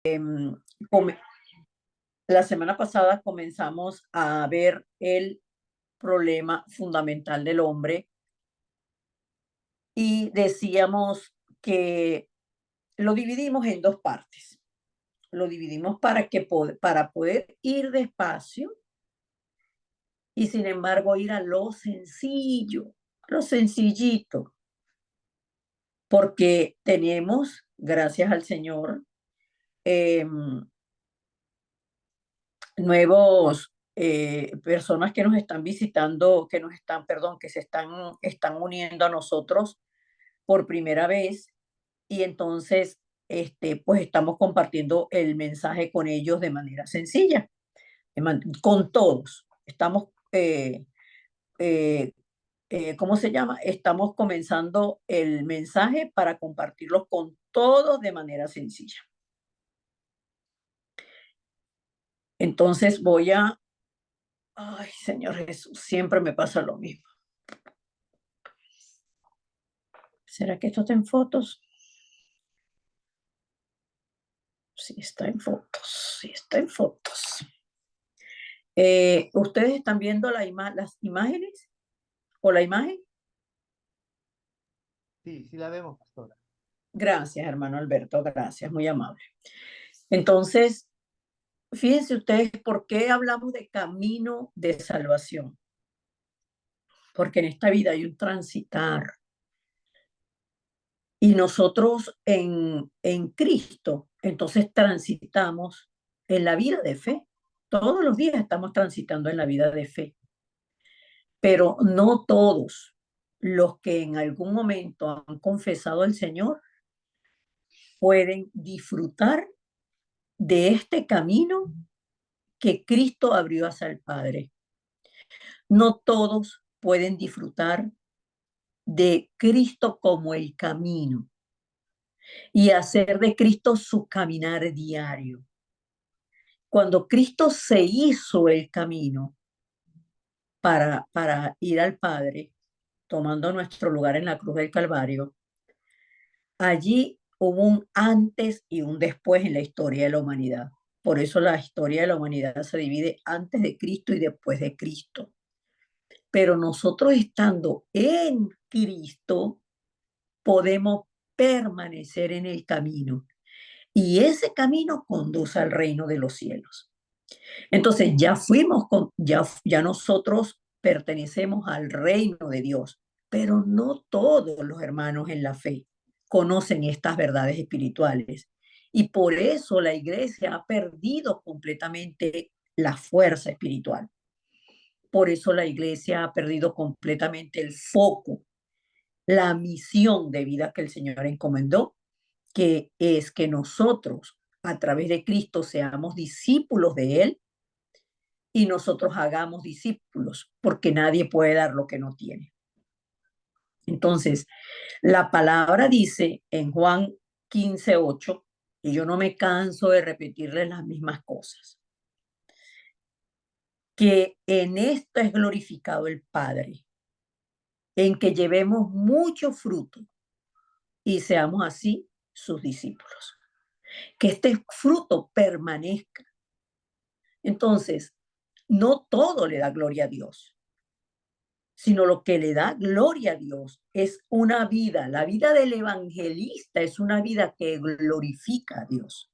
come- la semana pasada comenzamos a ver el problema fundamental del hombre y decíamos que lo dividimos en dos partes. Lo dividimos para poder ir despacio y sin embargo ir a lo sencillo, lo sencillito, porque tenemos, gracias al Señor, em, nuevos personas que nos están visitando, que nos están, perdón, que están uniendo a nosotros por primera vez y entonces pues estamos compartiendo el mensaje con ellos de manera sencilla, con todos. Estamos, eh, ¿cómo se llama? Estamos comenzando el mensaje para compartirlos con todos de manera sencilla. Entonces ay, Señor Jesús, siempre me pasa lo mismo. ¿Será que esto está en fotos? Sí, está en fotos, sí, está en fotos. ¿Ustedes están viendo las imágenes o la imagen? Sí, sí la vemos, pastora. Gracias, hermano Alberto, gracias, muy amable. Entonces, fíjense ustedes por qué hablamos de camino de salvación. Porque en esta vida hay un transitar. Y nosotros en Cristo, entonces transitamos en la vida de fe. Todos los días estamos transitando en la vida de fe. Pero no todos los que en algún momento han confesado al Señor pueden disfrutar de este camino que Cristo abrió hacia el Padre. No todos pueden disfrutar de Cristo como el camino y hacer de Cristo su caminar diario. Cuando Cristo se hizo el camino para ir al Padre, tomando nuestro lugar en la cruz del Calvario, allí hubo un antes y un después en la historia de la humanidad. Por eso la historia de la humanidad se divide antes de Cristo y después de Cristo. Pero nosotros estando en Cristo, podemos permanecer en el camino. Y ese camino conduce al reino de los cielos. Entonces ya nosotros pertenecemos al reino de Dios, pero no todos los hermanos en la fe conocen estas verdades espirituales. Y por eso la iglesia ha perdido completamente la fuerza espiritual. Por eso la iglesia ha perdido completamente el foco, la misión de vida que el Señor encomendó, que es que nosotros, a través de Cristo, seamos discípulos de Él y nosotros hagamos discípulos, porque nadie puede dar lo que no tiene. Entonces, la palabra dice en Juan 15:8, y yo no me canso de repetirles las mismas cosas, que en esto es glorificado el Padre, en que llevemos mucho fruto y seamos así sus discípulos. Que este fruto permanezca. Entonces, no todo le da gloria a Dios, sino lo que le da gloria a Dios es una vida. La vida del evangelista es una vida que glorifica a Dios,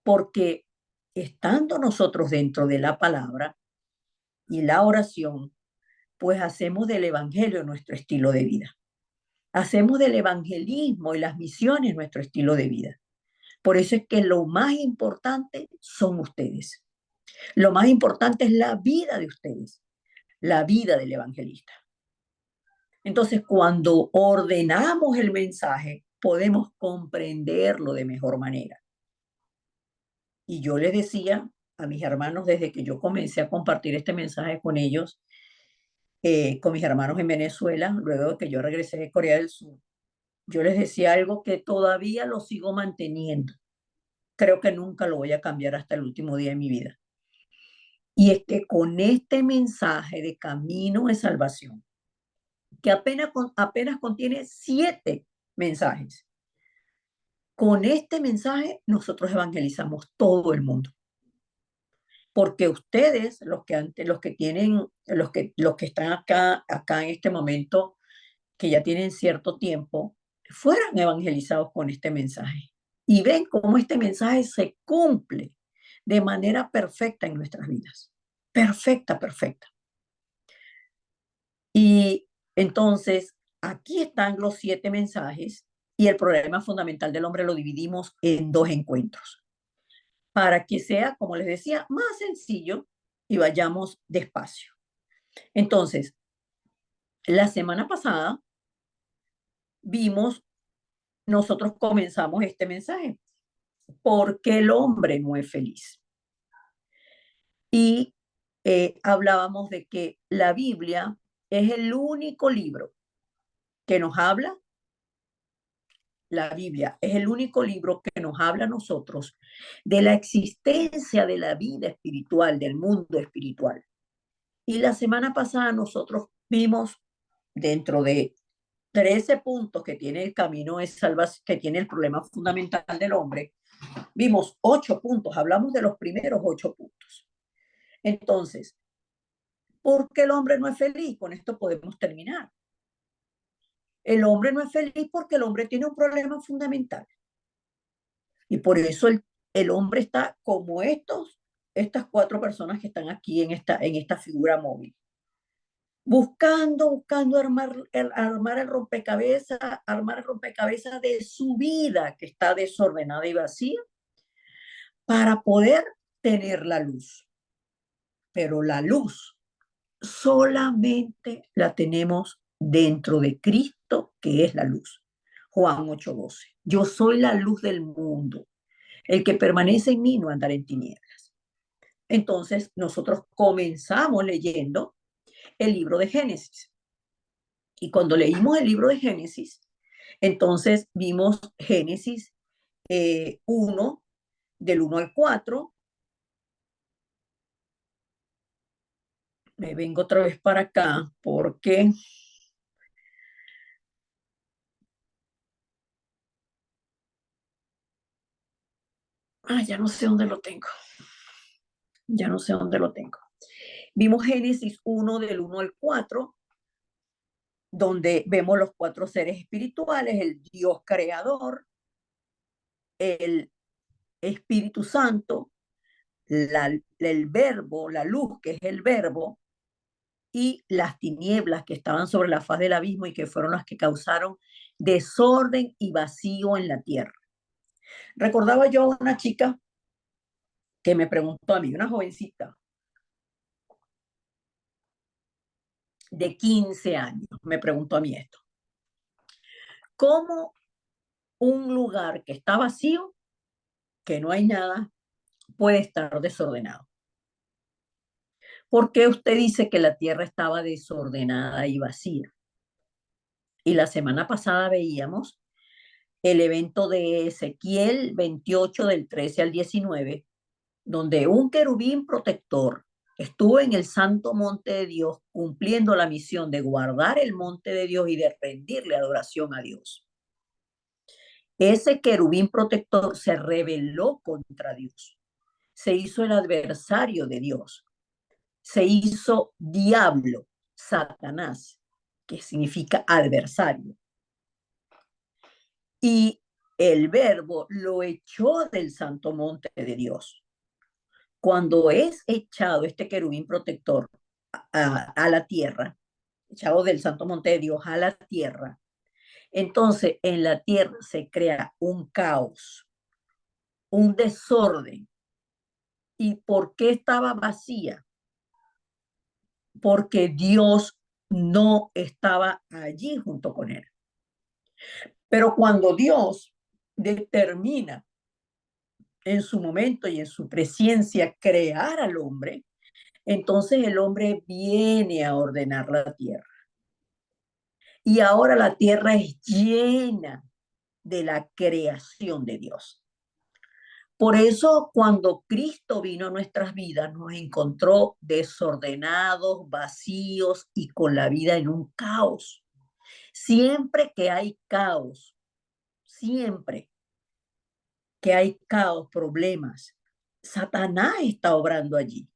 porque estando nosotros dentro de la palabra y la oración, pues hacemos del evangelio nuestro estilo de vida. Hacemos del evangelismo y las misiones nuestro estilo de vida. Por eso es que lo más importante son ustedes. Lo más importante es la vida de ustedes, la vida del evangelista. Entonces, cuando ordenamos el mensaje, podemos comprenderlo de mejor manera. Y yo les decía a mis hermanos desde que yo comencé a compartir este mensaje con ellos, con mis hermanos en Venezuela, luego de que yo regresé de Corea del Sur, yo les decía algo que todavía lo sigo manteniendo. Creo que nunca lo voy a cambiar hasta el último día de mi vida. Y es que con este mensaje de camino de salvación, que apenas contiene 7 mensajes, Con este mensaje nosotros evangelizamos todo el mundo, porque ustedes, los que tienen, los que están acá en este momento, que ya tienen cierto tiempo, fueran evangelizados con este mensaje y ven cómo este mensaje se cumple de manera perfecta en nuestras vidas. Perfecta, perfecta. Y entonces, aquí están los 7 mensajes y el problema fundamental del hombre lo dividimos en 2 encuentros, para que sea, como les decía, más sencillo y vayamos despacio. Entonces, la semana pasada vimos, nosotros comenzamos este mensaje, ¿por qué el hombre no es feliz? Y hablábamos de que la Biblia es el único libro que nos habla. La Biblia es el único libro que nos habla a nosotros de la existencia de la vida espiritual, del mundo espiritual. Y la semana pasada nosotros vimos, dentro de 13 puntos que tiene el camino de salvación, que tiene el problema fundamental del hombre, vimos 8 puntos, hablamos de los primeros 8 puntos. Entonces, ¿por qué el hombre no es feliz? Con esto podemos terminar. El hombre no es feliz porque el hombre tiene un problema fundamental. Y por eso el hombre está como estas 4 personas que están aquí en esta figura móvil. Buscando armar el rompecabezas de su vida que está desordenada y vacía para poder tener la luz. Pero la luz solamente la tenemos dentro de Cristo, que es la luz. Juan 8:12. Yo soy la luz del mundo. El que permanece en mí no andará en tinieblas. Entonces, nosotros comenzamos leyendo el libro de Génesis. Y cuando leímos el libro de Génesis, entonces vimos Génesis 1, del 1 al 4. Me vengo otra vez para acá porque ya no sé dónde lo tengo. Ya no sé dónde lo tengo. Vimos Génesis 1 del 1 al 4, donde vemos los 4 seres espirituales, el Dios creador, el Espíritu Santo, el verbo, la luz, que es el verbo, y las tinieblas que estaban sobre la faz del abismo y que fueron las que causaron desorden y vacío en la tierra. Recordaba yo a una chica que me preguntó a mí, una jovencita de 15 años, me preguntó a mí esto: ¿cómo un lugar que está vacío, que no hay nada, puede estar desordenado? ¿Por qué usted dice que la tierra estaba desordenada y vacía? Y la semana pasada veíamos el evento de Ezequiel 28 del 13 al 19, donde un querubín protector estuvo en el santo monte de Dios cumpliendo la misión de guardar el monte de Dios y de rendirle adoración a Dios. Ese querubín protector se rebeló contra Dios, se hizo el adversario de Dios, se hizo diablo, Satanás, que significa adversario. Y el verbo lo echó del santo monte de Dios. Cuando es echado este querubín protector a la tierra, echado del santo monte de Dios a la tierra, entonces en la tierra se crea un caos, un desorden. ¿Y por qué estaba vacía? Porque Dios no estaba allí junto con él. Pero cuando Dios determina en su momento y en su presencia crear al hombre, entonces el hombre viene a ordenar la tierra. Y ahora la tierra es llena de la creación de Dios. Por eso cuando Cristo vino a nuestras vidas, nos encontró desordenados, vacíos y con la vida en un caos. Siempre que hay caos, siempre que hay caos, problemas, Satanás está obrando allí.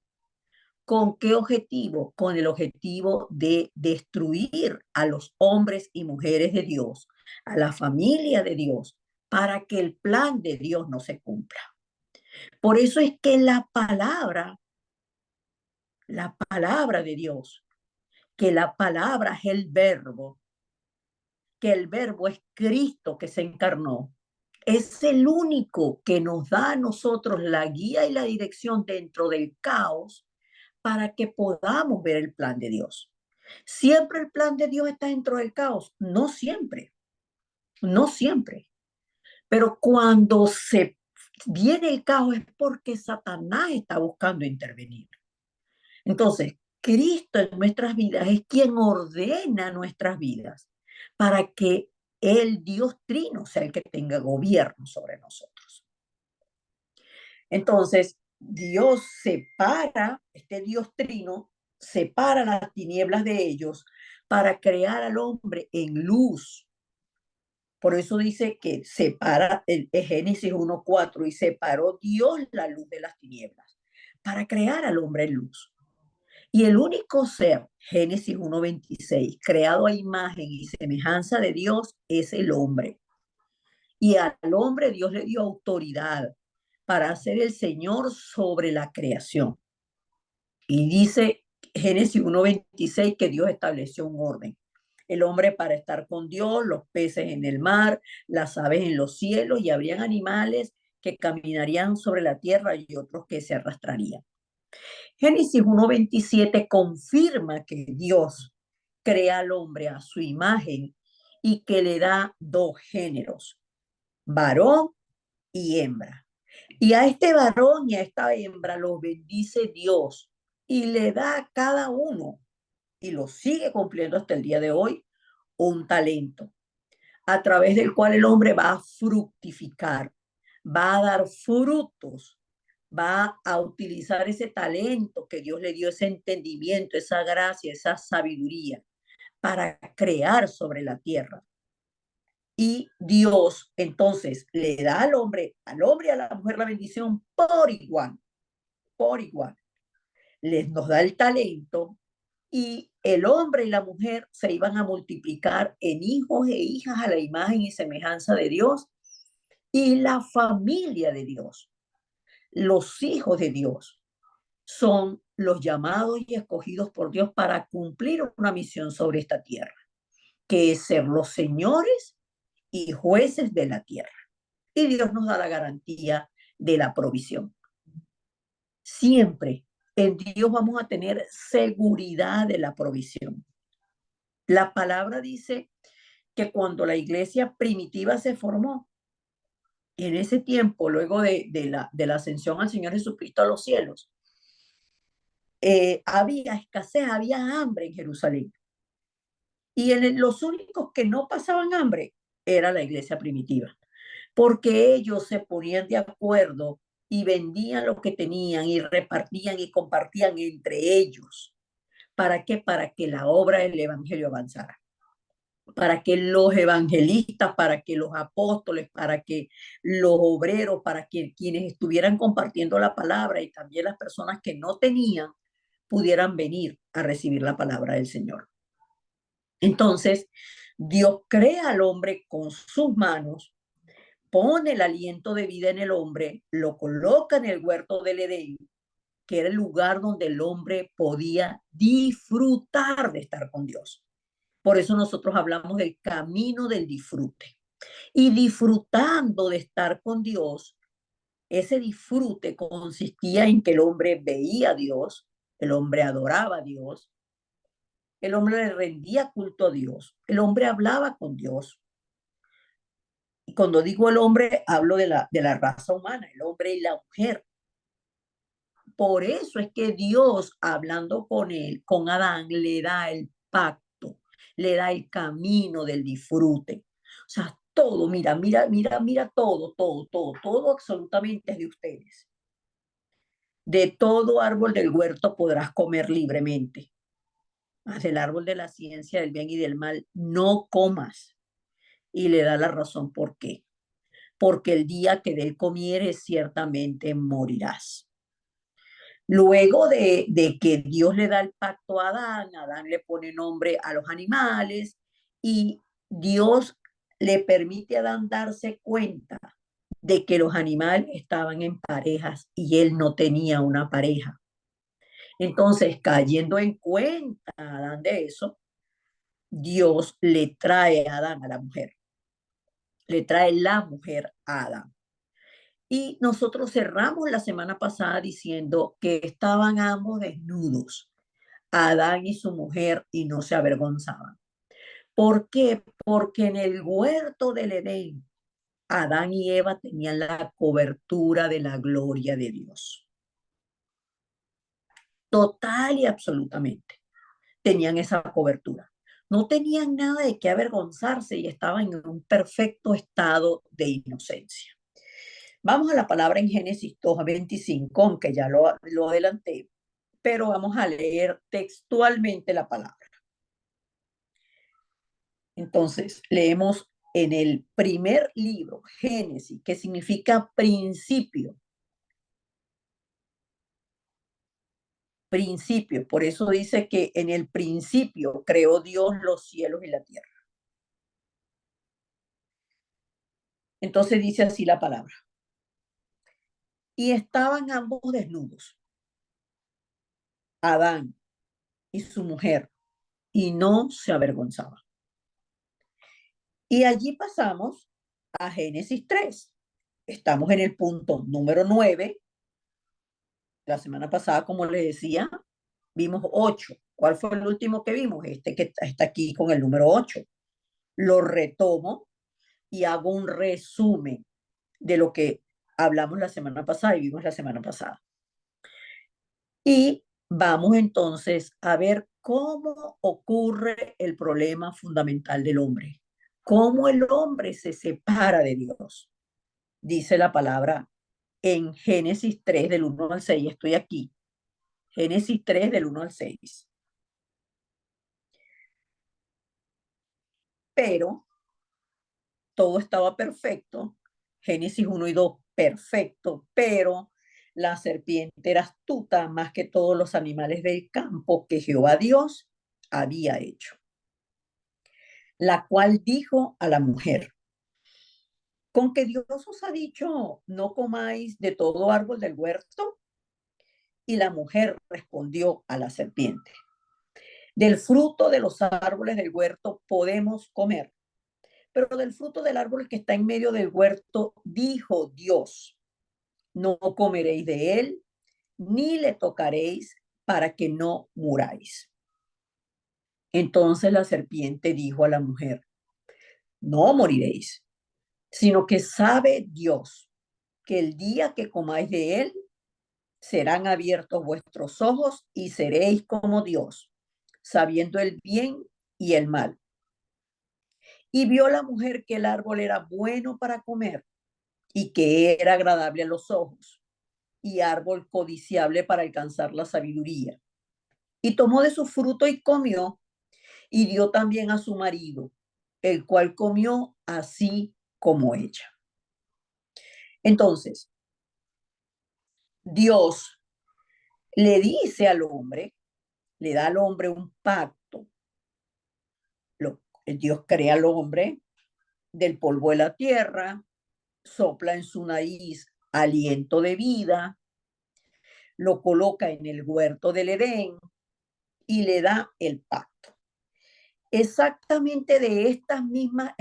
¿Con qué objetivo? Con el objetivo de destruir a los hombres y mujeres de Dios, a la familia de Dios, para que el plan de Dios no se cumpla. Por eso es que la palabra de Dios, que la palabra es el verbo, que el verbo es Cristo que se encarnó, es el único que nos da a nosotros la guía y la dirección dentro del caos para que podamos ver el plan de Dios. ¿Siempre el plan de Dios está dentro del caos? No siempre, no siempre. Pero cuando se viene el caos es porque Satanás está buscando intervenir. Entonces, Cristo en nuestras vidas es quien ordena nuestras vidas para que el Dios Trino sea el que tenga gobierno sobre nosotros. Entonces, Dios separa, este Dios Trino, separa las tinieblas de ellos para crear al hombre en luz. Por eso dice que separa el Génesis 1:4 y separó Dios la luz de las tinieblas para crear al hombre en luz. Y el único ser, Génesis 1:26, creado a imagen y semejanza de Dios, es el hombre. Y al hombre Dios le dio autoridad para ser el Señor sobre la creación. Y dice Génesis 1:26 que Dios estableció un orden. El hombre para estar con Dios, los peces en el mar, las aves en los cielos, y habrían animales que caminarían sobre la tierra y otros que se arrastrarían. Génesis 1:27 confirma que Dios crea al hombre a su imagen y que le da dos géneros, varón y hembra. Y a este varón y a esta hembra los bendice Dios y le da a cada uno, y lo sigue cumpliendo hasta el día de hoy, un talento, a través del cual el hombre va a fructificar, va a dar frutos, va a utilizar ese talento que Dios le dio, ese entendimiento, esa gracia, esa sabiduría para crear sobre la tierra. Y Dios entonces le da al hombre y a la mujer la bendición por igual, por igual. Nos da el talento y el hombre y la mujer se iban a multiplicar en hijos e hijas a la imagen y semejanza de Dios y la familia de Dios. Los hijos de Dios son los llamados y escogidos por Dios para cumplir una misión sobre esta tierra, que es ser los señores y jueces de la tierra. Y Dios nos da la garantía de la provisión. Siempre en Dios vamos a tener seguridad de la provisión. La palabra dice que cuando la iglesia primitiva se formó, en ese tiempo, luego de la ascensión al Señor Jesucristo a los cielos, había escasez, había hambre en Jerusalén. Y los únicos que no pasaban hambre era la iglesia primitiva, porque ellos se ponían de acuerdo y vendían lo que tenían y repartían y compartían entre ellos. ¿Para qué? Para que la obra del evangelio avanzara. Para que los evangelistas, para que los apóstoles, para que los obreros, para que quienes estuvieran compartiendo la palabra y también las personas que no tenían, pudieran venir a recibir la palabra del Señor. Entonces, Dios crea al hombre con sus manos, pone el aliento de vida en el hombre, lo coloca en el huerto del Edén, que era el lugar donde el hombre podía disfrutar de estar con Dios. Por eso nosotros hablamos del camino del disfrute. Y disfrutando de estar con Dios, ese disfrute consistía en que el hombre veía a Dios, el hombre adoraba a Dios, el hombre le rendía culto a Dios, el hombre hablaba con Dios. Y cuando digo el hombre, hablo de la raza humana, el hombre y la mujer. Por eso es que Dios, hablando con él, con Adán, le da el pacto, le da el camino del disfrute. O sea, todo, mira, todo absolutamente es de ustedes. De todo árbol del huerto podrás comer libremente, mas del árbol de la ciencia del bien y del mal no comas. Y le da la razón por qué. porque el día que de él comieres ciertamente morirás. Luego de que Dios le da el pacto a Adán, Adán le pone nombre a los animales y Dios le permite a Adán darse cuenta de que los animales estaban en parejas y él no tenía una pareja. Entonces, cayendo en cuenta a Adán de eso, Dios le trae a Adán a la mujer, le trae la mujer a Adán. Y nosotros cerramos la semana pasada diciendo que estaban ambos desnudos, Adán y su mujer, y no se avergonzaban. ¿Por qué? Porque en el huerto del Edén, Adán y Eva tenían la cobertura de la gloria de Dios. Total y absolutamente. Tenían esa cobertura. No tenían nada de qué avergonzarse y estaban en un perfecto estado de inocencia. Vamos a la palabra en Génesis 2:25, aunque ya lo adelanté, pero vamos a leer textualmente la palabra. Entonces, leemos en el primer libro, Génesis, que significa principio. Principio, por eso dice que en el principio creó Dios los cielos y la tierra. Entonces dice así la palabra. Y estaban ambos desnudos, Adán y su mujer, y no se avergonzaban. Y allí pasamos a Génesis 3. Estamos en el punto número 9. La semana pasada, como les decía, vimos 8. ¿Cuál fue el último que vimos? Este que está aquí con el número 8. Lo retomo y hago un resumen de lo que hablamos la semana pasada y vimos la semana pasada. Y vamos entonces a ver cómo ocurre el problema fundamental del hombre. Cómo el hombre se separa de Dios. Dice la palabra en Génesis 3 del 1 al 6. Estoy aquí. Génesis 3 del 1 al 6. Pero todo estaba perfecto. Génesis 1 y 2, perfecto. Pero la serpiente era astuta más que todos los animales del campo que Jehová Dios había hecho. La cual dijo a la mujer, con que Dios os ha dicho, no comáis de todo árbol del huerto. Y la mujer respondió a la serpiente, del fruto de los árboles del huerto podemos comer, pero del fruto del árbol que está en medio del huerto, dijo Dios, no comeréis de él, ni le tocaréis para que no muráis. Entonces la serpiente dijo a la mujer, no moriréis, sino que sabe Dios que el día que comáis de él, serán abiertos vuestros ojos y seréis como Dios, sabiendo el bien y el mal. Y vio la mujer que el árbol era bueno para comer y que era agradable a los ojos y árbol codiciable para alcanzar la sabiduría. Y tomó de su fruto y comió y dio también a su marido, el cual comió así como ella. Entonces, Dios le dice al hombre, le da al hombre un pacto. Dios crea al hombre del polvo de la tierra, sopla en su nariz aliento de vida, lo coloca en el huerto del Edén y le da el pacto. Exactamente de estas mismas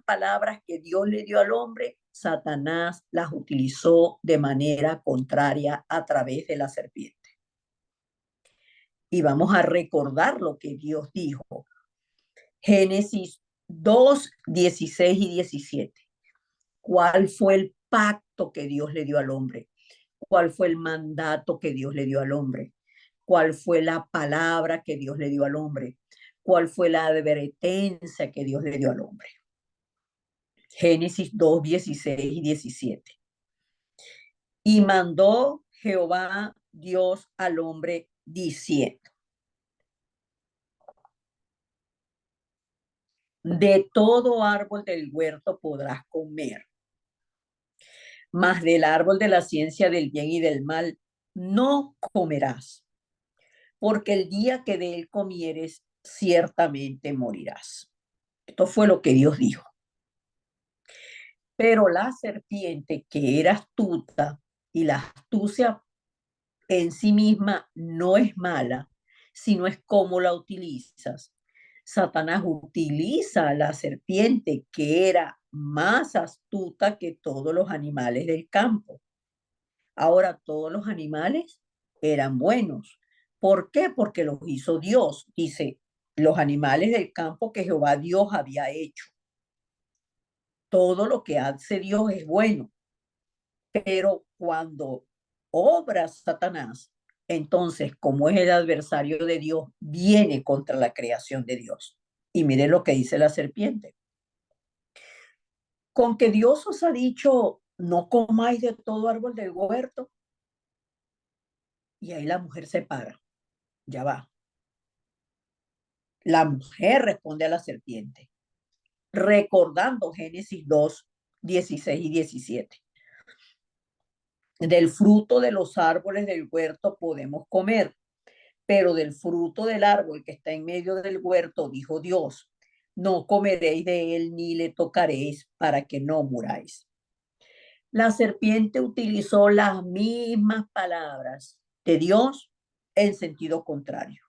palabras que Dios le dio al hombre, Satanás las utilizó de manera contraria a través de la serpiente. Y vamos a recordar lo que Dios dijo. Génesis 2, 16 y 17. ¿Cuál fue el pacto que Dios le dio al hombre? ¿Cuál fue el mandato que Dios le dio al hombre? ¿Cuál fue la palabra que Dios le dio al hombre? ¿Cuál fue la advertencia que Dios le dio al hombre? Génesis 2, 16 y 17. Y mandó Jehová Dios al hombre diciendo, de todo árbol del huerto podrás comer, mas del árbol de la ciencia del bien y del mal no comerás, porque el día que de él comieres, ciertamente morirás. Esto fue lo que Dios dijo. Pero la serpiente, que era astuta, y la astucia en sí misma no es mala, sino es cómo la utilizas. Satanás utiliza a la serpiente, que era más astuta que todos los animales del campo. Ahora, todos los animales eran buenos. ¿Por qué? Porque los hizo Dios. Dice, los animales del campo que Jehová Dios había hecho. Todo lo que hace Dios es bueno, pero cuando obra Satanás, entonces, como es el adversario de Dios, viene contra la creación de Dios. Y mire lo que dice la serpiente. Con que Dios os ha dicho, no comáis de todo árbol del huerto. Y ahí la mujer se para. Ya va. La mujer responde a la serpiente, recordando Génesis 2, 16 y 17. Del fruto de los árboles del huerto podemos comer, pero del fruto del árbol que está en medio del huerto, dijo Dios, no comeréis de él ni le tocaréis para que no muráis. La serpiente utilizó las mismas palabras de Dios en sentido contrario.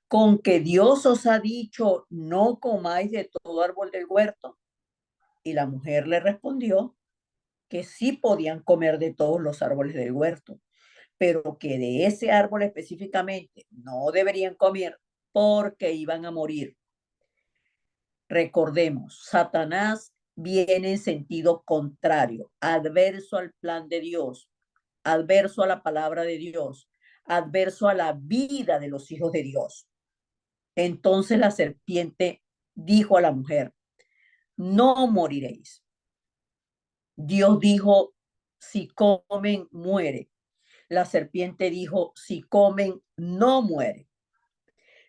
Con que Dios os ha dicho, no comáis de todo árbol del huerto. Y la mujer le respondió que sí podían comer de todos los árboles del huerto, pero que de ese árbol específicamente no deberían comer porque iban a morir. Recordemos, Satanás viene en sentido contrario, adverso al plan de Dios, adverso a la palabra de Dios, adverso a la vida de los hijos de Dios. Entonces la serpiente dijo a la mujer, no moriréis. Dios dijo, si comen, muere. La serpiente dijo, si comen, no muere,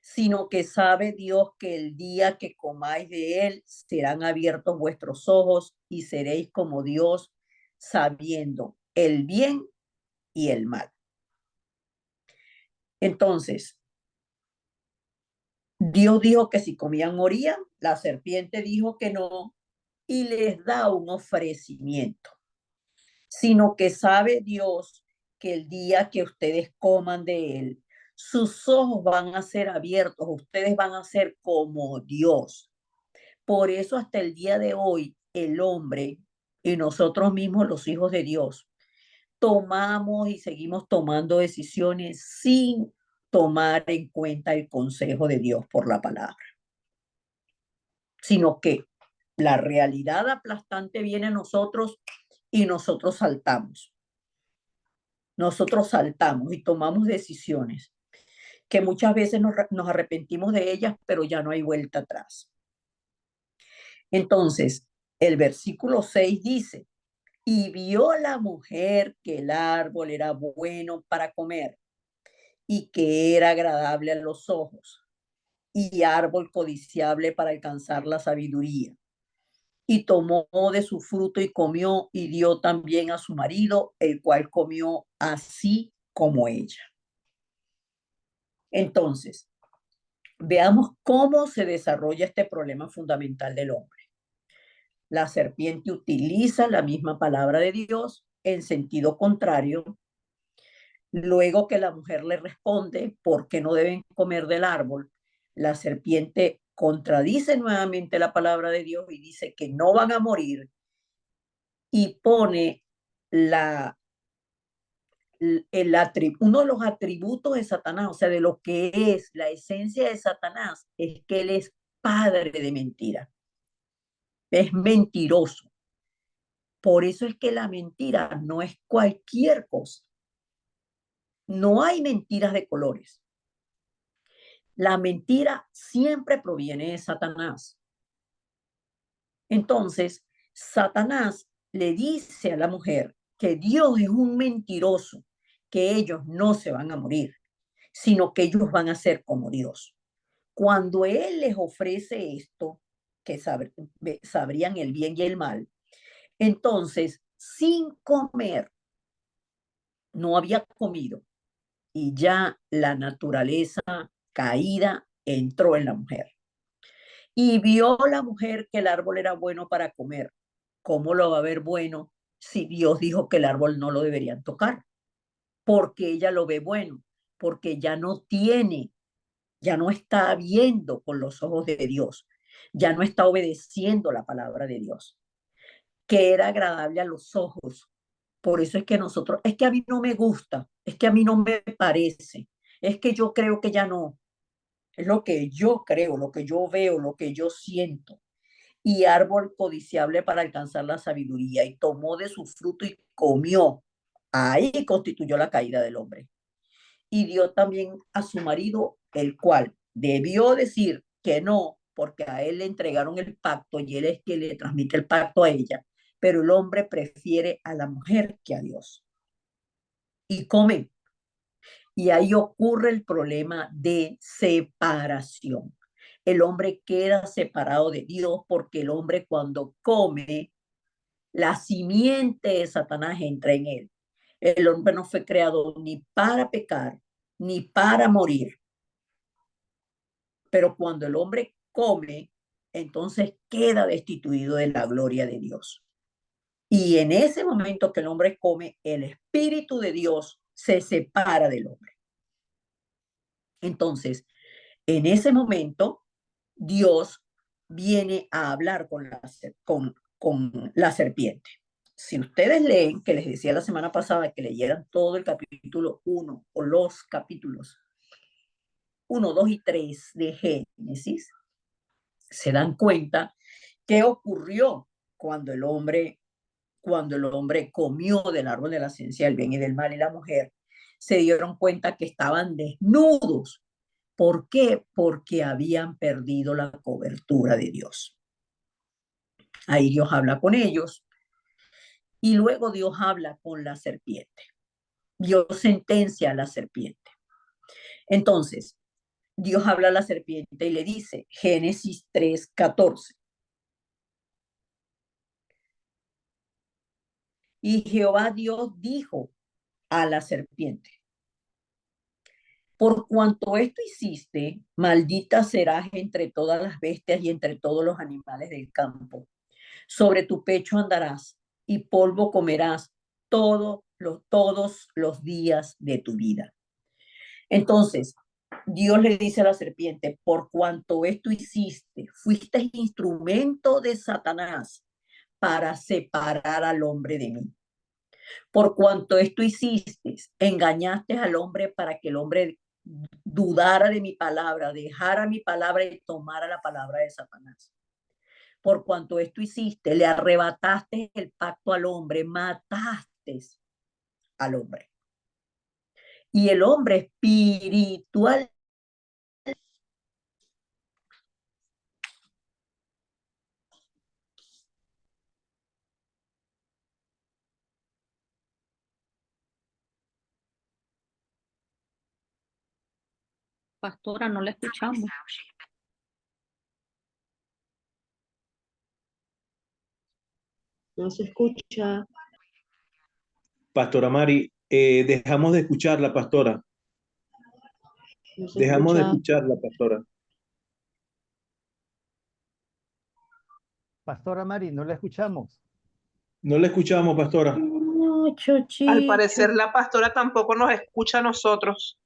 sino que sabe Dios que el día que comáis de él serán abiertos vuestros ojos y seréis como Dios, sabiendo el bien y el mal. Entonces, Dios dijo que si comían morían, la serpiente dijo que no y les da un ofrecimiento, sino que sabe Dios que el día que ustedes coman de él, sus ojos van a ser abiertos, ustedes van a ser como Dios. Por eso hasta el día de hoy, el hombre y nosotros mismos, los hijos de Dios, tomamos y seguimos tomando decisiones sin tomar en cuenta el consejo de Dios por la palabra, sino que la realidad aplastante viene a nosotros y nosotros saltamos. Nosotros saltamos y tomamos decisiones que muchas veces nos arrepentimos de ellas, pero ya no hay vuelta atrás. Entonces, el versículo 6 dice, y vio la mujer que el árbol era bueno para comer y que era agradable a los ojos y árbol codiciable para alcanzar la sabiduría. Y tomó de su fruto y comió y dio también a su marido, el cual comió así como ella. Entonces, veamos cómo se desarrolla este problema fundamental del hombre. La serpiente utiliza la misma palabra de Dios en sentido contrario. Luego que la mujer le responde por qué no deben comer del árbol, la serpiente contradice nuevamente la palabra de Dios y dice que no van a morir y pone uno de los atributos de Satanás, o sea, de lo que es la esencia de Satanás, es que él es padre de mentira, es mentiroso. Por eso es que la mentira no es cualquier cosa. No hay mentiras de colores. La mentira siempre proviene de Satanás. Entonces, Satanás le dice a la mujer que Dios es un mentiroso, que ellos no se van a morir, sino que ellos van a ser como Dios. Cuando Él les ofrece esto, que sabrían el bien y el mal, entonces sin comer, no había comido, y ya la naturaleza caída entró en la mujer. Y vio la mujer que el árbol era bueno para comer. ¿Cómo lo va a ver bueno si Dios dijo que el árbol no lo deberían tocar? Porque ella lo ve bueno, porque ya no tiene, ya no está viendo con los ojos de Dios, ya no está obedeciendo la palabra de Dios, que era agradable a los ojos. Por eso es que nosotros, es que a mí no me gusta, es que a mí no me parece, es que yo creo que ya no, es lo que yo creo, lo que yo veo, lo que yo siento. Y árbol codiciable para alcanzar la sabiduría, y tomó de su fruto y comió. Ahí constituyó la caída del hombre. Y dio también a su marido, el cual debió decir que no, porque a él le entregaron el pacto y él es quien le transmite el pacto a ella, pero el hombre prefiere a la mujer que a Dios. Y comen. Y ahí ocurre el problema de separación. El hombre queda separado de Dios porque el hombre cuando come, la simiente de Satanás entra en él. El hombre no fue creado ni para pecar, ni para morir. Pero cuando el hombre come, entonces queda destituido de la gloria de Dios. Y en ese momento que el hombre come, el Espíritu de Dios se separa del hombre. Entonces, en ese momento, Dios viene a hablar con la serpiente. Si ustedes leen, que les decía la semana pasada que leyeran todo el capítulo 1 o los capítulos 1, 2 y 3 de Génesis, se dan cuenta qué ocurrió cuando el hombre comió del árbol de la ciencia del bien y del mal, y la mujer se dieron cuenta que estaban desnudos. ¿Por qué? Porque habían perdido la cobertura de Dios. Ahí Dios habla con ellos y luego Dios habla con la serpiente. Dios sentencia a la serpiente. Entonces, Dios habla a la serpiente y le dice, Génesis 3:14. Y Jehová Dios dijo a la serpiente, por cuanto esto hiciste, maldita serás entre todas las bestias y entre todos los animales del campo. Sobre tu pecho andarás y polvo comerás todos los días de tu vida. Entonces, Dios le dice a la serpiente, por cuanto esto hiciste, fuiste instrumento de Satanás para separar al hombre de mí. Por cuanto esto hiciste, engañaste al hombre para que el hombre dudara de mi palabra, dejara mi palabra y tomara la palabra de Satanás. Por cuanto esto hiciste, le arrebataste el pacto al hombre, mataste al hombre. Y el hombre espiritual. Pastora, no la escuchamos. No se escucha. Pastora Mari, dejamos de escucharla, pastora. No se Dejamos de escucha. escucharla, pastora. Pastora Mari, no la escuchamos. No la escuchamos, pastora. No, chochito. Al parecer la pastora tampoco nos escucha a nosotros.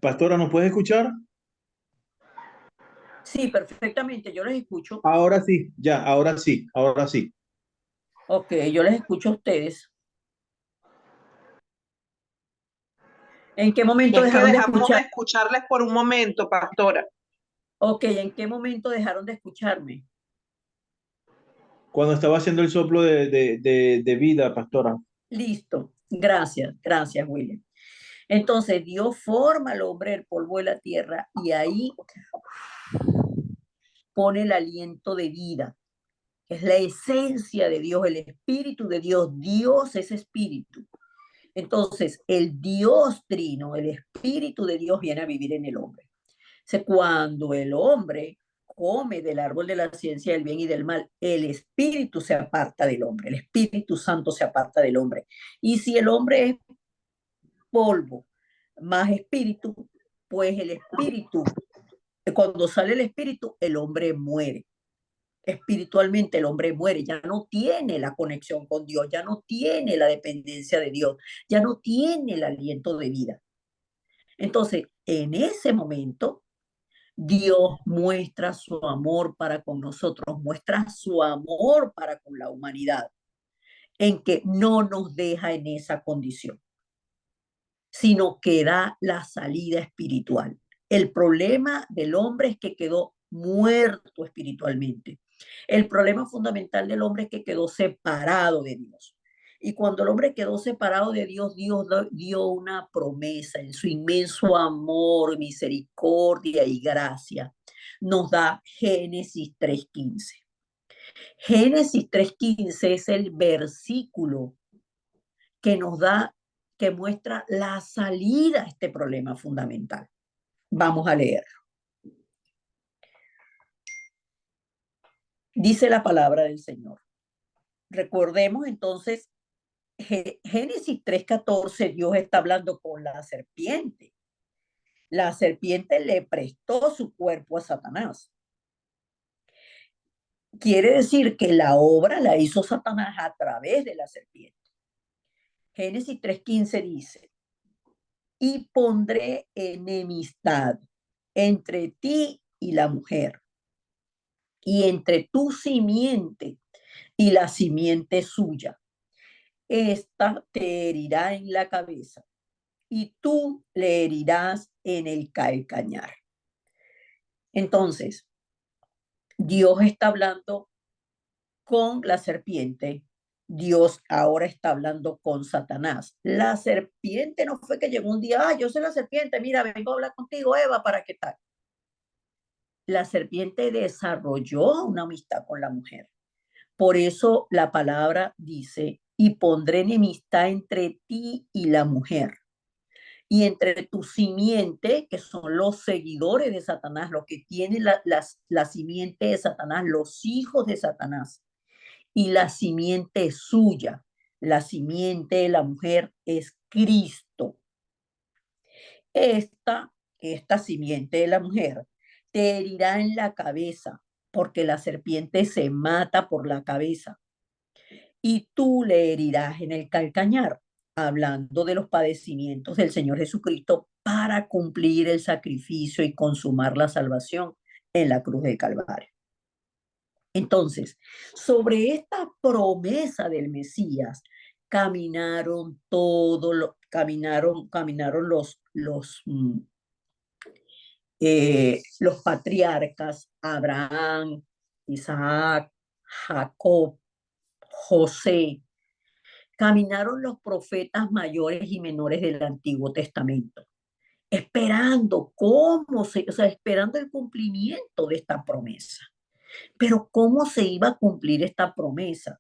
Pastora, ¿nos puede escuchar? Sí, perfectamente, yo les escucho. Ahora sí, ya, ahora sí, ahora sí. Ok, yo les escucho a ustedes. ¿En qué momento Es que dejaron de dejamos de escuchar? escucharles por un momento, pastora. Ok, ¿en qué momento dejaron de escucharme? Cuando estaba haciendo el soplo de vida, pastora. Listo, gracias, William. Entonces, Dios forma al hombre del polvo de la tierra y ahí pone el aliento de vida. Es la esencia de Dios, el espíritu de Dios. Dios es espíritu. Entonces, el Dios trino, el espíritu de Dios viene a vivir en el hombre. Cuando el hombre come del árbol de la ciencia del bien y del mal, el espíritu se aparta del hombre, el Espíritu Santo se aparta del hombre. Y si el hombre es polvo más espíritu, pues el espíritu, cuando sale el espíritu, el hombre muere. Espiritualmente el hombre muere, ya no tiene la conexión con Dios, ya no tiene la dependencia de Dios, ya no tiene el aliento de vida. Entonces, en ese momento, Dios muestra su amor para con nosotros, muestra su amor para con la humanidad, en que no nos deja en esa condición, sino que da la salida espiritual. El problema del hombre es que quedó muerto espiritualmente. El problema fundamental del hombre es que quedó separado de Dios. Y cuando el hombre quedó separado de Dios, Dios dio una promesa en su inmenso amor, misericordia y gracia. Nos da Génesis 3:15. Génesis 3:15 es el versículo que nos da, que muestra la salida a este problema fundamental. Vamos a leer. Dice la palabra del Señor. Recordemos entonces, Génesis 3:14, Dios está hablando con la serpiente. La serpiente le prestó su cuerpo a Satanás. Quiere decir que la obra la hizo Satanás a través de la serpiente. Génesis 3:15 dice, y pondré enemistad entre ti y la mujer, y entre tu simiente y la simiente suya. Esta te herirá en la cabeza y tú le herirás en el calcañar. Entonces, Dios está hablando con la serpiente. Dios ahora está hablando con Satanás. La serpiente no fue que llegó un día, yo soy la serpiente, mira, vengo a hablar contigo, Eva, ¿para qué tal? La serpiente desarrolló una amistad con la mujer. Por eso la palabra dice, y pondré enemistad entre ti y la mujer, y entre tu simiente, que son los seguidores de Satanás, los que tienen la simiente de Satanás, los hijos de Satanás, y la simiente suya, la simiente de la mujer es Cristo. Esta simiente de la mujer te herirá en la cabeza, porque la serpiente se mata por la cabeza, y tú le herirás en el calcañar, hablando de los padecimientos del Señor Jesucristo para cumplir el sacrificio y consumar la salvación en la cruz del Calvario. Entonces, sobre esta promesa del Mesías, caminaron los patriarcas, Abraham, Isaac, Jacob, José. Caminaron los profetas mayores y menores del Antiguo Testamento, esperando esperando el cumplimiento de esta promesa. Pero ¿cómo se iba a cumplir esta promesa?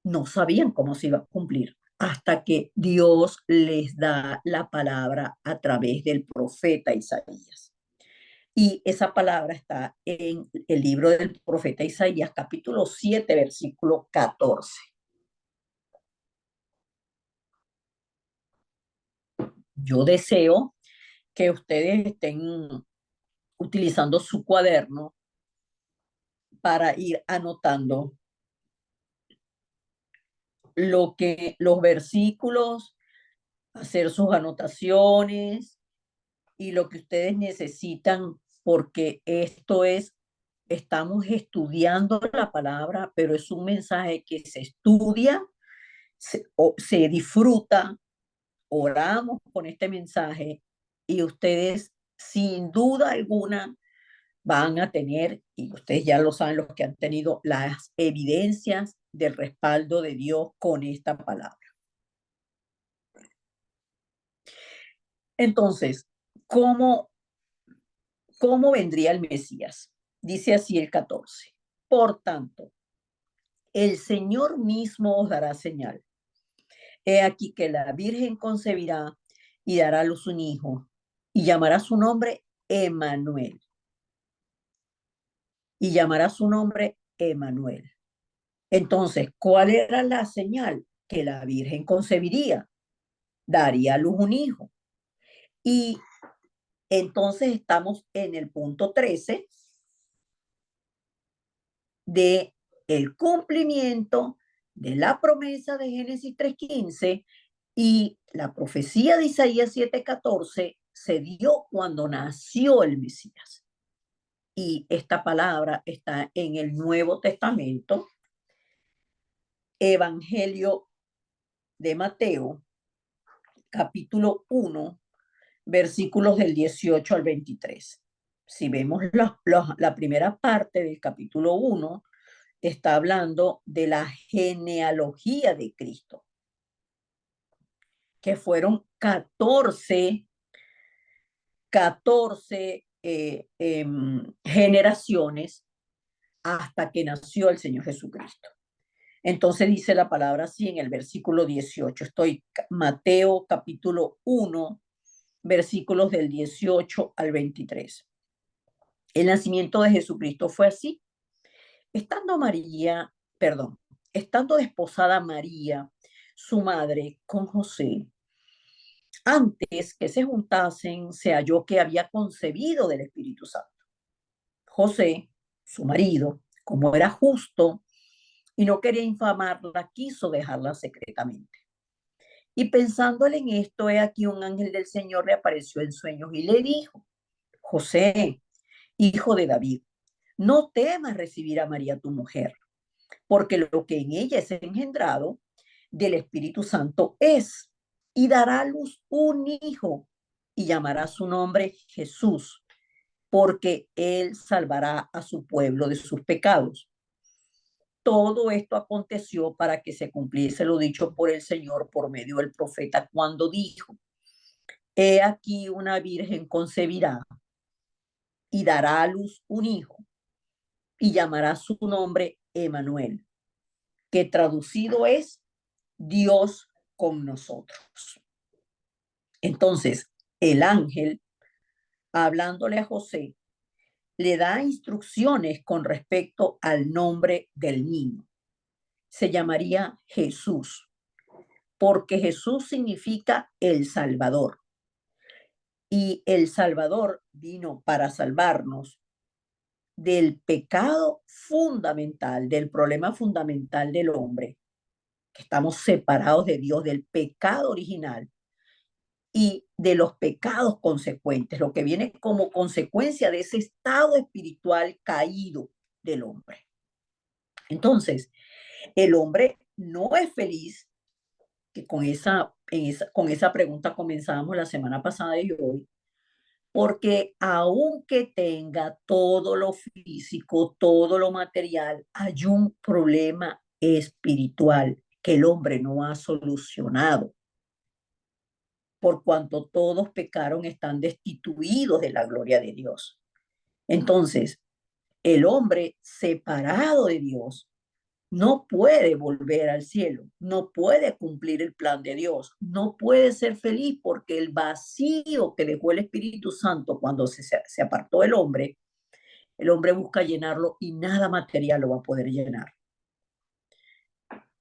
No sabían cómo se iba a cumplir hasta que Dios les da la palabra a través del profeta Isaías. Y esa palabra está en el libro del profeta Isaías, capítulo 7, versículo 14. Yo deseo que ustedes estén utilizando su cuaderno para ir anotando los versículos, hacer sus anotaciones y lo que ustedes necesitan, porque estamos estudiando la palabra, pero es un mensaje que se estudia, se disfruta, oramos con este mensaje y ustedes sin duda alguna van a tener, y ustedes ya lo saben, los que han tenido las evidencias del respaldo de Dios con esta palabra. Entonces, ¿cómo vendría el Mesías? Dice así el 14. Por tanto, el Señor mismo os dará señal. He aquí que la Virgen concebirá y dará a luz un hijo, y llamará su nombre Emmanuel. y llamará su nombre Emanuel. Entonces, ¿cuál era la señal? Que la Virgen concebiría, daría a luz un hijo. Y entonces estamos en el punto 13 de el cumplimiento de la promesa de Génesis 3:15 y la profecía de Isaías 7:14 se dio cuando nació el Mesías. Y esta palabra está en el Nuevo Testamento, Evangelio de Mateo, capítulo 1, versículos del 18 al 23. Si vemos la primera parte del capítulo 1, está hablando de la genealogía de Cristo, que fueron 14 generaciones hasta que nació el Señor Jesucristo. Entonces dice la palabra así en el versículo 18. Estoy Mateo capítulo 1, versículos del 18 al 23. El nacimiento de Jesucristo fue así. Estando desposada María, su madre, con José, antes que se juntasen, se halló que había concebido del Espíritu Santo. José, su marido, como era justo y no quería infamarla, quiso dejarla secretamente. Y pensándole en esto, he aquí un ángel del Señor le apareció en sueños y le dijo: José, hijo de David, no temas recibir a María tu mujer, porque lo que en ella es engendrado del Espíritu Santo es, y dará a luz un hijo, y llamará su nombre Jesús, porque él salvará a su pueblo de sus pecados. Todo esto aconteció para que se cumpliese lo dicho por el Señor por medio del profeta, cuando dijo: He aquí una virgen concebirá y dará a luz un hijo, y llamará su nombre Emanuel, que traducido es Dios con nosotros. Entonces, el ángel, hablándole a José, le da instrucciones con respecto al nombre del niño. Se llamaría Jesús, porque Jesús significa el Salvador. Y el Salvador vino para salvarnos del pecado fundamental, del problema fundamental del hombre, que estamos separados de Dios, del pecado original y de los pecados consecuentes, lo que viene como consecuencia de ese estado espiritual caído del hombre. Entonces, el hombre no es feliz, que con esa pregunta comenzamos la semana pasada y hoy, porque aunque tenga todo lo físico, todo lo material, hay un problema espiritual que el hombre no ha solucionado. Por cuanto todos pecaron, están destituidos de la gloria de Dios. Entonces, el hombre separado de Dios no puede volver al cielo, no puede cumplir el plan de Dios, no puede ser feliz, porque el vacío que dejó el Espíritu Santo cuando se apartó el hombre busca llenarlo y nada material lo va a poder llenar.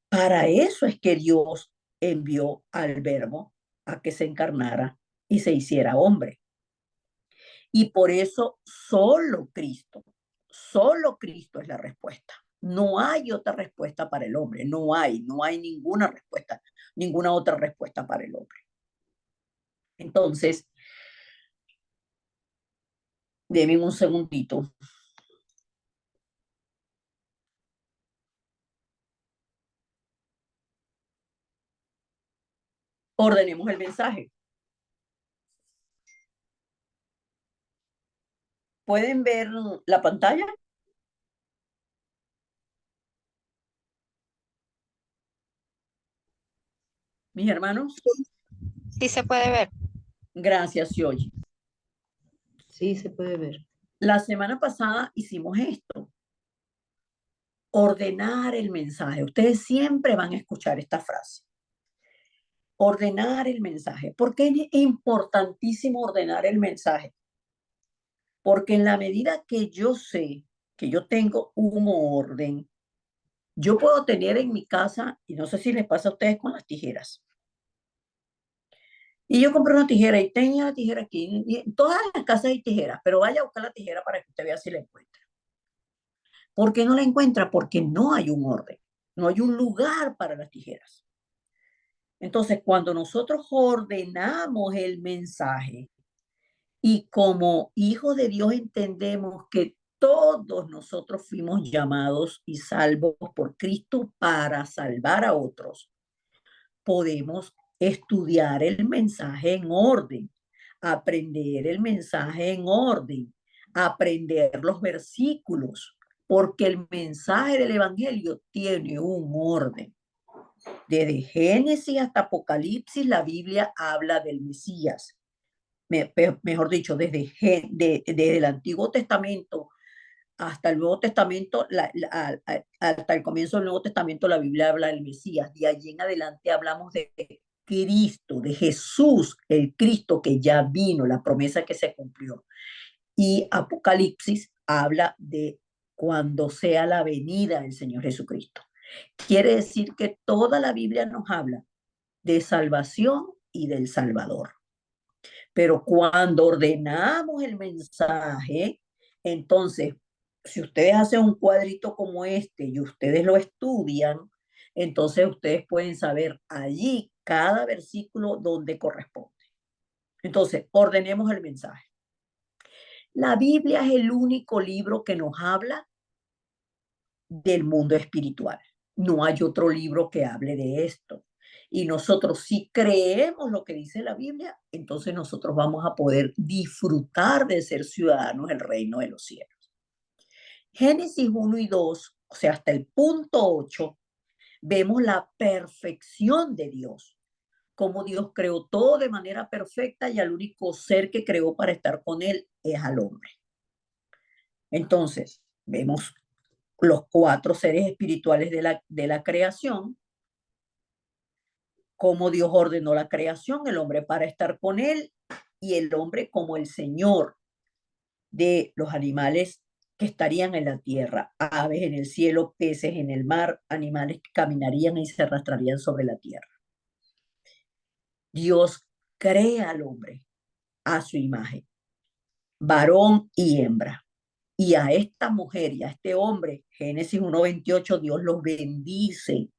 Para eso es que Dios envió al Verbo a que se encarnara y se hiciera hombre. Y por eso solo Cristo es la respuesta. No hay otra respuesta para el hombre, no hay ninguna respuesta, ninguna otra respuesta para el hombre. Entonces, denme un segundito. Ordenemos el mensaje. ¿Pueden ver la pantalla? Mis hermanos. Sí se puede ver. Gracias, se oye. Sí, se puede ver. La semana pasada hicimos esto. Ordenar el mensaje. Ustedes siempre van a escuchar esta frase. Ordenar el mensaje. ¿Por qué es importantísimo ordenar el mensaje? Porque en la medida que yo sé que yo tengo un orden. Yo puedo tener en mi casa, y no sé si les pasa a ustedes con las tijeras. Y yo compré una tijera y tenía la tijera aquí. Y en todas las casas hay tijeras, pero vaya a buscar la tijera para que usted vea si la encuentra. ¿Por qué no la encuentra? Porque no hay un orden, no hay un lugar para las tijeras. Entonces, cuando nosotros ordenamos el mensaje y como hijos de Dios entendemos que todos nosotros fuimos llamados y salvos por Cristo para salvar a otros, podemos estudiar el mensaje en orden, aprender el mensaje en orden, aprender los versículos, porque el mensaje del Evangelio tiene un orden. Desde Génesis hasta Apocalipsis, la Biblia habla del Mesías. Mejor dicho, desde el Antiguo Testamento hasta el Nuevo Testamento, hasta el comienzo del Nuevo Testamento, la Biblia habla del Mesías. De allí en adelante hablamos de Cristo, de Jesús, el Cristo que ya vino, la promesa que se cumplió. Y Apocalipsis habla de cuando sea la venida del Señor Jesucristo. Quiere decir que toda la Biblia nos habla de salvación y del Salvador. Pero cuando ordenamos el mensaje, entonces, si ustedes hacen un cuadrito como este y ustedes lo estudian, entonces ustedes pueden saber allí cada versículo donde corresponde. Entonces, ordenemos el mensaje. La Biblia es el único libro que nos habla del mundo espiritual. No hay otro libro que hable de esto. Y nosotros, si creemos lo que dice la Biblia, entonces nosotros vamos a poder disfrutar de ser ciudadanos del reino de los cielos. Génesis 1 y 2, o sea, hasta el punto 8, vemos la perfección de Dios. Cómo Dios creó todo de manera perfecta y al único ser que creó para estar con él es al hombre. Entonces, vemos los 4 seres espirituales de la creación, cómo Dios ordenó la creación, el hombre para estar con él y el hombre como el Señor de los animales que estarían en la tierra, aves en el cielo, peces en el mar, animales que caminarían y se arrastrarían sobre la tierra. Dios crea al hombre a su imagen, varón y hembra. Y a esta mujer y a este hombre, Génesis 1:28, Dios los bendice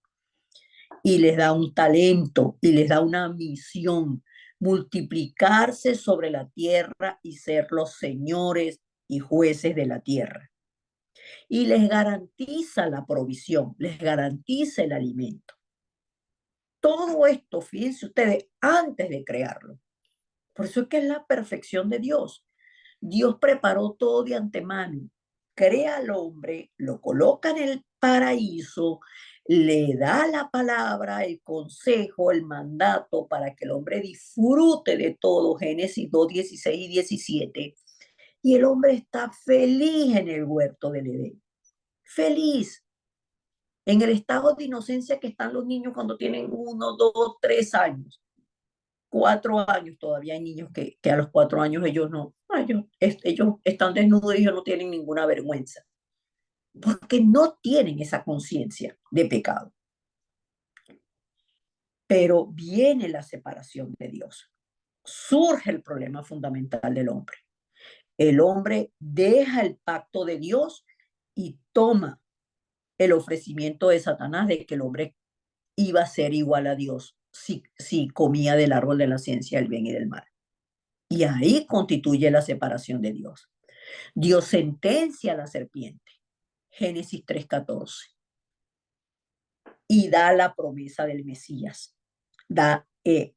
y les da un talento y les da una misión, multiplicarse sobre la tierra y ser los señores y jueces de la tierra. Y les garantiza la provisión, les garantiza el alimento. Todo esto, fíjense ustedes, antes de crearlo. Por eso es que es la perfección de Dios. Dios preparó todo de antemano, crea al hombre, lo coloca en el paraíso, le da la palabra, el consejo, el mandato para que el hombre disfrute de todo, Génesis 2:16 y 17. Y el hombre está feliz en el huerto del Edén, feliz, en el estado de inocencia que están los niños cuando tienen 1, 2, 3 años. 4 años, todavía hay niños que a los 4 años ellos no, ellos están desnudos y ellos no tienen ninguna vergüenza, porque no tienen esa conciencia de pecado. Pero viene la separación de Dios. Surge el problema fundamental del hombre. El hombre deja el pacto de Dios y toma el ofrecimiento de Satanás de que el hombre iba a ser igual a Dios si comía del árbol de la ciencia del bien y del mal. Y ahí constituye la separación de Dios. Dios sentencia a la serpiente, Génesis 3:14, y da la promesa del Mesías. Da en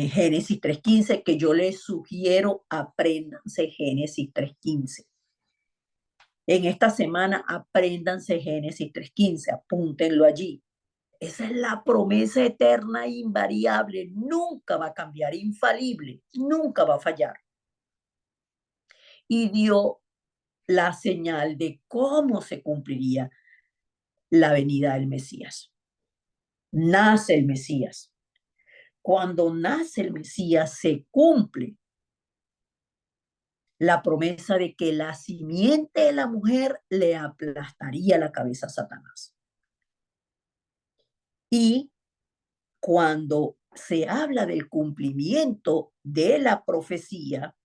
Génesis 3:15, que yo les sugiero, apréndanse Génesis 3:15. En esta semana apréndanse Génesis 3:15, apúntenlo allí. Esa es la promesa eterna e invariable, nunca va a cambiar, infalible, nunca va a fallar. Y dio la señal de cómo se cumpliría la venida del Mesías. Nace el Mesías. Cuando nace el Mesías se cumple la promesa de que la simiente de la mujer le aplastaría la cabeza a Satanás. Y cuando se habla del cumplimiento de la profecía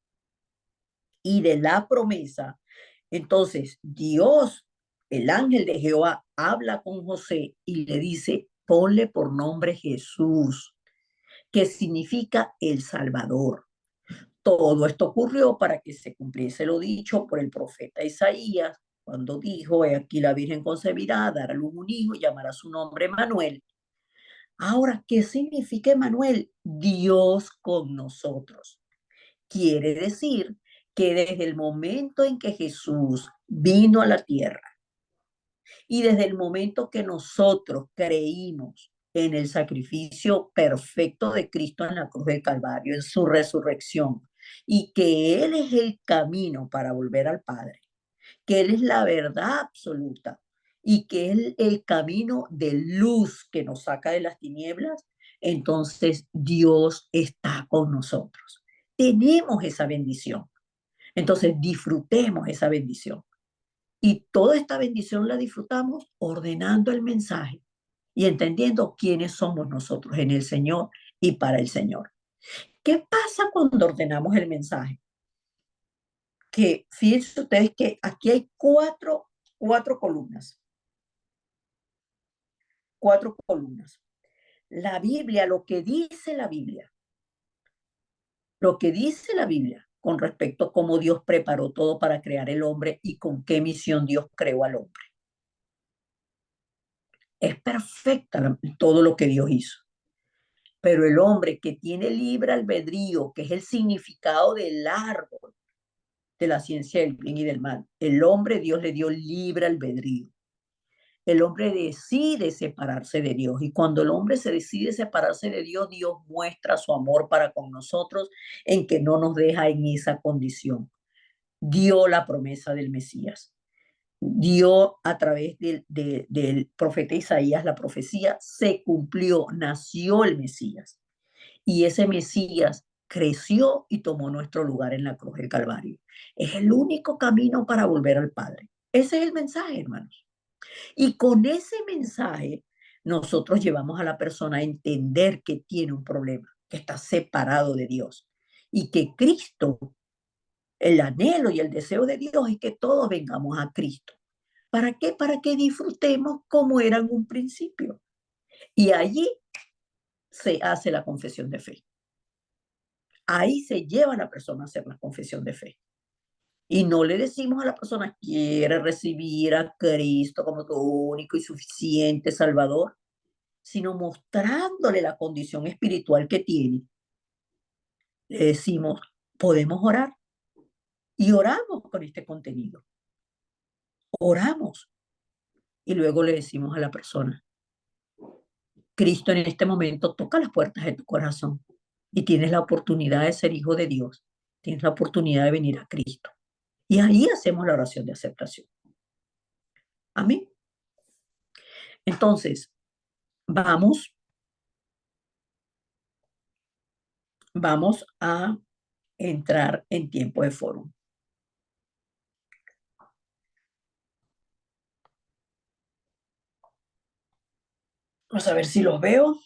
y de la promesa, entonces Dios, el ángel de Jehová, habla con José y le dice, ponle por nombre Jesús, que significa el Salvador. Todo esto ocurrió para que se cumpliese lo dicho por el profeta Isaías, cuando dijo, he aquí la Virgen concebirá, dará a luz un hijo, llamará su nombre Manuel. Ahora, ¿qué significa Manuel? Dios con nosotros. Quiere decir que desde el momento en que Jesús vino a la tierra y desde el momento que nosotros creímos en el sacrificio perfecto de Cristo en la cruz del Calvario, en su resurrección, y que Él es el camino para volver al Padre, que Él es la verdad absoluta y que es el camino de luz que nos saca de las tinieblas, entonces Dios está con nosotros. Tenemos esa bendición. Entonces disfrutemos esa bendición. Y toda esta bendición la disfrutamos ordenando el mensaje y entendiendo quiénes somos nosotros en el Señor y para el Señor. ¿Qué pasa cuando ordenamos el mensaje? Que fíjense ustedes que aquí hay cuatro columnas. Cuatro columnas. La Biblia, lo que dice la Biblia con respecto a cómo Dios preparó todo para crear el hombre y con qué misión Dios creó al hombre. Es perfecta todo lo que Dios hizo. Pero el hombre que tiene libre albedrío, que es el significado del árbol de la ciencia del bien y del mal, el hombre Dios le dio libre albedrío. El hombre decide separarse de Dios y cuando el hombre se decide separarse de Dios, Dios muestra su amor para con nosotros en que no nos deja en esa condición. Dio la promesa del Mesías. Dio a través del profeta Isaías la profecía, se cumplió, nació el Mesías. Y ese Mesías creció y tomó nuestro lugar en la cruz del Calvario. Es el único camino para volver al Padre. Ese es el mensaje, hermanos. Y con ese mensaje nosotros llevamos a la persona a entender que tiene un problema, que está separado de Dios y que Cristo, el anhelo y el deseo de Dios es que todos vengamos a Cristo. ¿Para qué? Para que disfrutemos como era en un principio. Y allí se hace la confesión de fe. Ahí se lleva a la persona a hacer la confesión de fe. Y no le decimos a la persona, quiere recibir a Cristo como tu único y suficiente Salvador, sino mostrándole la condición espiritual que tiene. Le decimos, podemos orar. Y oramos con este contenido. Oramos. Y luego le decimos a la persona, Cristo en este momento toca las puertas de tu corazón y tienes la oportunidad de ser hijo de Dios. Tienes la oportunidad de venir a Cristo. Y ahí hacemos la oración de aceptación. Amén. Entonces, vamos a entrar en tiempo de foro. Vamos a ver si los veo.